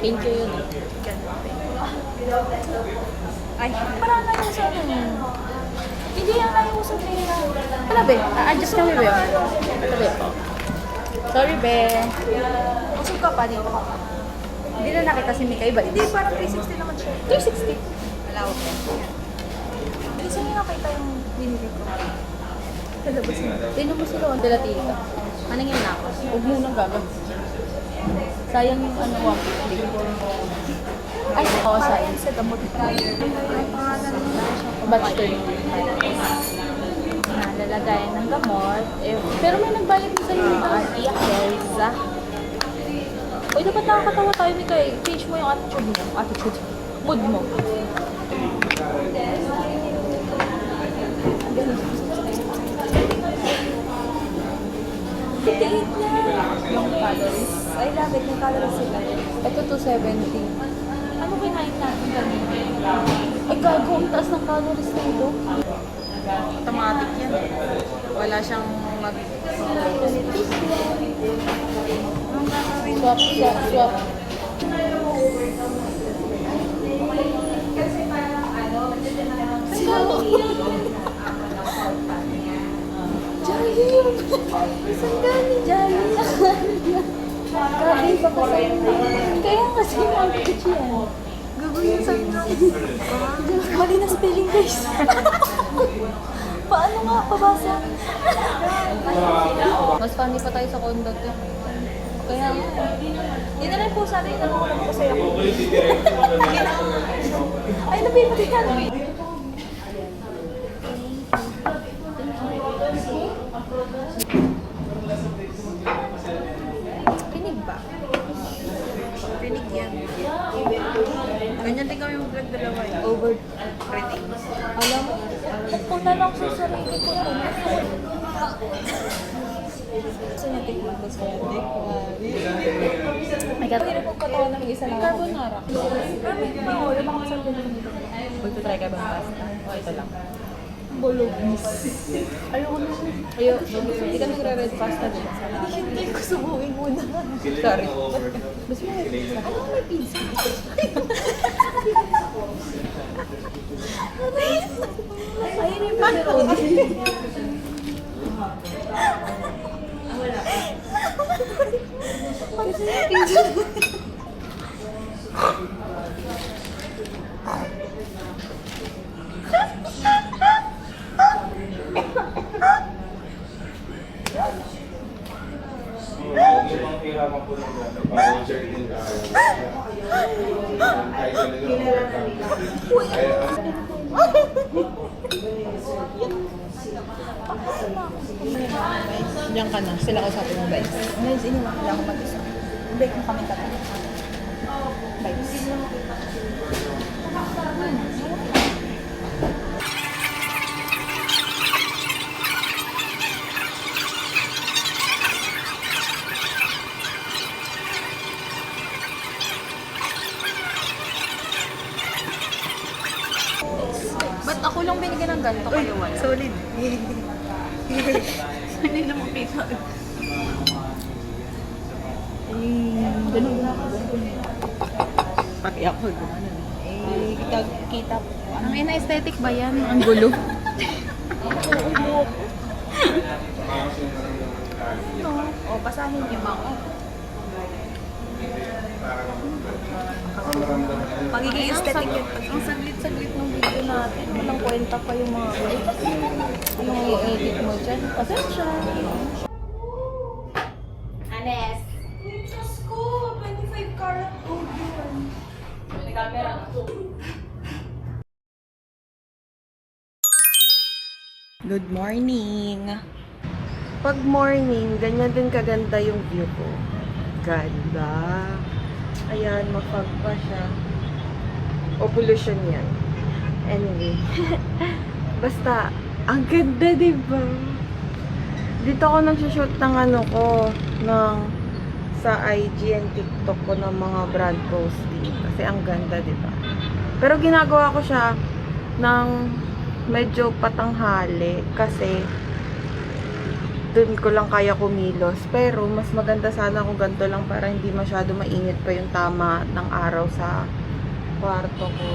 Thank you yun. Ay, parang layo sa ano. Hindi yan layo sa pera. Wala ba? Adjust kami ba? Ito ba po? Sorry, be. Usog ka pa, dito ka pa. Hindi na nakita si Mika. Iba, hindi, parang 360 naman siya. 360. Malawak yan. Hindi saan niyo nakita yung binili ko? Talabas mo. Tinan mo sila, ang dalatita. Anong yun na ako? Huwag mo nang gagawin. Sayang yung ano, 150. Ay, Oo, parang sayang. sa gamot. Ay, pangalan mo. Batch 35. Na lalagayan ng gamot. Eh, pero may nagbayad mo sa'yo nito. Iyak, guys. Uy, dapat nakakatawa tayo, Mika. Change mo yung attitude mo. Attitude. Mood mo. Titigit na. Yung calories. I love it. Yung calories sila. Ito, 270. Ano kinain natin kanina? Ay, gago. Ang taas ng calories na ito. Automatic yan. Wala siyang mag... Swap, swap, swap. Jolly! Isang gani, Jolly! Grabe, baka sa'yo. Kaya kasi mga kitsch yan. Gagawin sa inyo. Mali na spelling, guys. Paano nga? Pabasa. Mas funny pa tayo sa conduct eh. Kaya nga. Yun na rin po sana yung nanonood ko sa'yo. Ay, nabay mo din yan. Rinig ba? Rinig yan. Ganyan din kami mag-vlog dalawa eh. Over. Rinig. Alam mo, kung na lang sa sarili ko ito. Gusto niya tikman ko sa hindi ko. May hindi po katawan ng isa lang. Carbonara. Pero may wala bang sa dito. Magtutry ka bang pasta? O ito lang. Bolognese. Ayoko na. Ayoko. Hindi ka nagre-red pasta din. Hindi ko subuhin muna. Sorry. Gusto mo may pizza? Ano may pizza? Ayun yung pepperoni. Diyan ka na. Sila usapin mo, guys. Guys, iniwan ko lang ako mag-isa. Break mo kami tatlo. Guys. Ba't ako lang binigyan ng ganito kayo wala? Solid. Hindi na makita. Ganun na ako. Pati ako gumana. Eh, kita po. Ang ina-aesthetic ba yan? Ang gulo. O, basahin niyo ba ako? Pagiging aesthetic yun. Ang saglit-saglit ng video natin. Walang kwenta pa yung mga yung i-edit mo dyan. Pasensya. Anes. Wait, Diyos ko. 25 karat gold yun. May camera. Good morning. Pag morning, ganyan din kaganda yung view ko. Ganda. Ayan, mafag pa siya. O pollution yan. Anyway. Basta, ang ganda, diba? Dito ako nagsushoot ng ano ko, ng sa IG and TikTok ko ng mga brand posting. Kasi ang ganda, diba? Pero ginagawa ko siya ng medyo patanghali kasi dun ko lang kaya kumilos. Pero mas maganda sana kung ganito lang para hindi masyado mainit pa yung tama ng araw sa kwarto ko.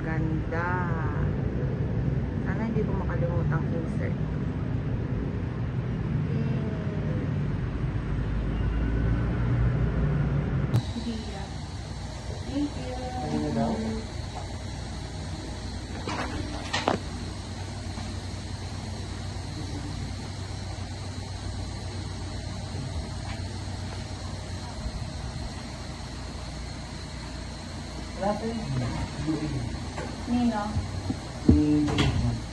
Ganda. Sana hindi ko makalimutang insert. Thank you. Nino?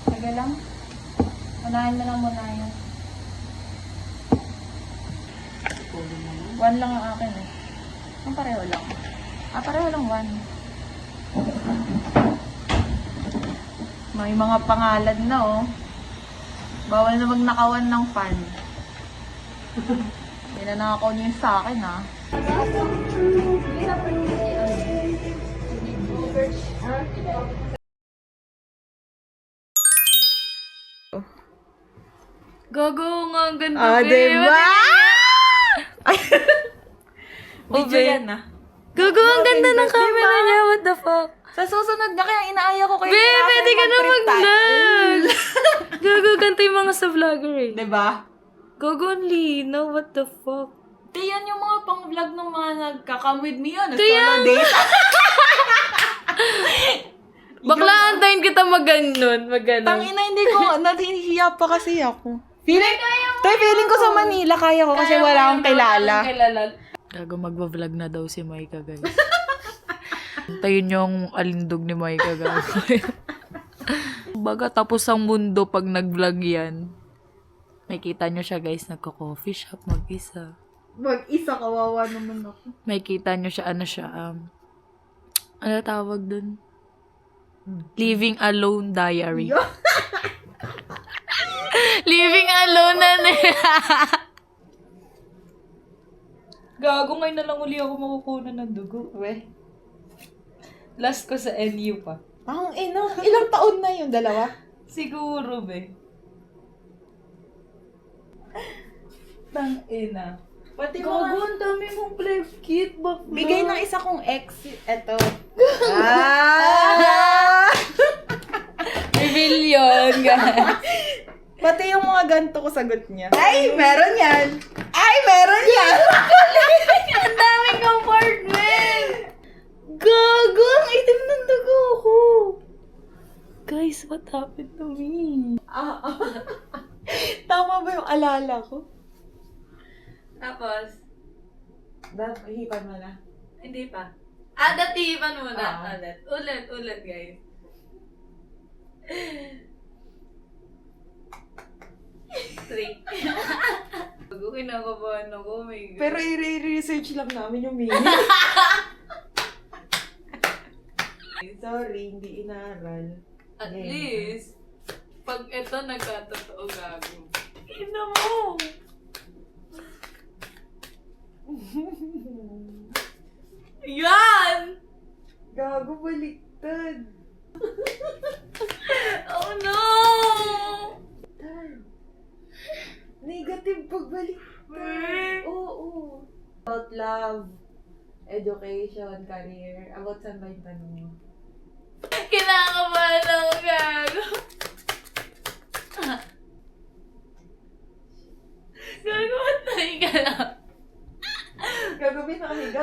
Taga lang? Unahin mo lang muna yan. 1 lang ang akin eh. Ang pareho lang. Pareho lang 1. May mga pangalan na oh. Bawal na magnakawan ng fan. Pinanakaw niyo yung sa akin ah. Gago nga, ang ganda. Ah, diba? Video Obe. yan ah. Gago, ang ganda ng camera niya. What the fuck? Sa susunod na kaya inaaya ko kayo. Be, pwede ka na mag-vlog. Gago, ganito yung mga sa vlogger eh. Diba? Gago, ang linaw. What the fuck? Di yan yung mga pang-vlog ng mga nagka-come with me yun. Kaya- Solo date. Bakla, antayin kita mag-ganon. Tangina, hindi ko, nahihiya pa kasi ako. Feeling ko sa Manila kaya ko kasi wala akong kilala. Gago, magbablog na daw si Maika, guys. Antayin yung alindog ni Maika, guys. Baga, tapos ang mundo pag nag-vlog yan. May kita nyo siya, guys, nagko-coffee shop, mag-isa. Mag-isa, kawawa naman ako. May kita nyo siya, ano tawag dun? Living Alone Diary. Living Alone na nila. Gago, ngayon na lang uli ako makukuha ng dugo. We. Last ko sa NU pa. Ilang taon na yun? 2? Siguro, be. Tangina. Pati Gago, ang dami mong play kit. Bakla. Bigay ng isa kong ex. Eto. Ah! Reveal yun, guys. Pati yung mga ganito ko sagot niya. Ay, meron yan! Ay, meron yan! Ang daming compartment! Gago! Ang itim ng dugo ko! Guys, what happened to me? Tama ba yung alala ko? Tapos, Hipan mo na. hindi pa. Datipan muna. Ah. Ulit, guys. Trick. Bago kinakabahan ako, oh my God. Pero i-research lang namin yung meaning. Sorry, hindi inaral. At Game. least, pag ito nagkatotoo gago. Ina mo! Yan! Gago, baliktad. Oh no! Negative pagbaliktad. Oo. About love, education, career. About saan ba yung tanong mo? Kinakabahan ako gago. Gago, matay ka lang. Gagawin na kahiga.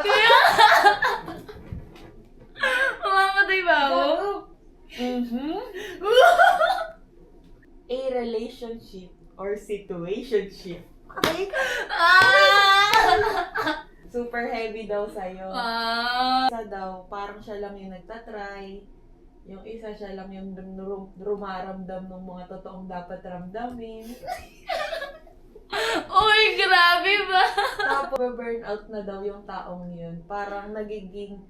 Mamamatay ba ako? A relationship relationship or situationship. Okay? Super heavy daw sa'yo. Isa daw, parang siya lang yung nagtatry. Yung isa siya lang yung rumaramdam ng mga totoong dapat ramdamin. Uy, grabe ba? Tapos, burnout na daw yung taong yun. Parang nagiging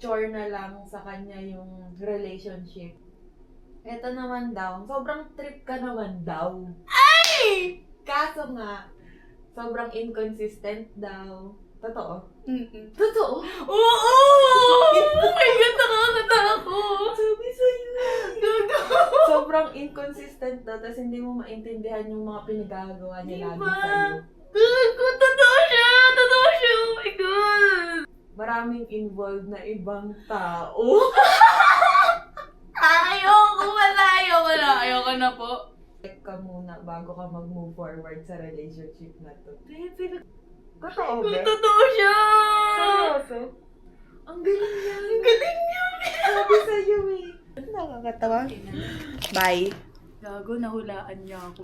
chore na lang sa kanya yung relationship. Ito naman daw, sobrang trip ka naman daw. Ay! Kaso nga, sobrang inconsistent daw. Totoo? Mm-mm. Totoo? Oo! Oh my God, nakakatakot! Sabi sa'yo. Gago! Sobrang inconsistent daw, tapos hindi mo maintindihan yung mga pinagagawa niya lagi Diba? sa'yo. Gago! Totoo siya! Totoo siya! Oh my God! Maraming involved na ibang tao. Ayoko wala! Ayoko na po. Check ka muna bago ka mag-move forward sa relationship na to. Totoo Totoo ba? Totoo siya! Seryoso? Ang galing niya. Ang galing niya! Sabi sa'yo eh. Nakakatawa. Bye. Gago, nahulaan niya ako.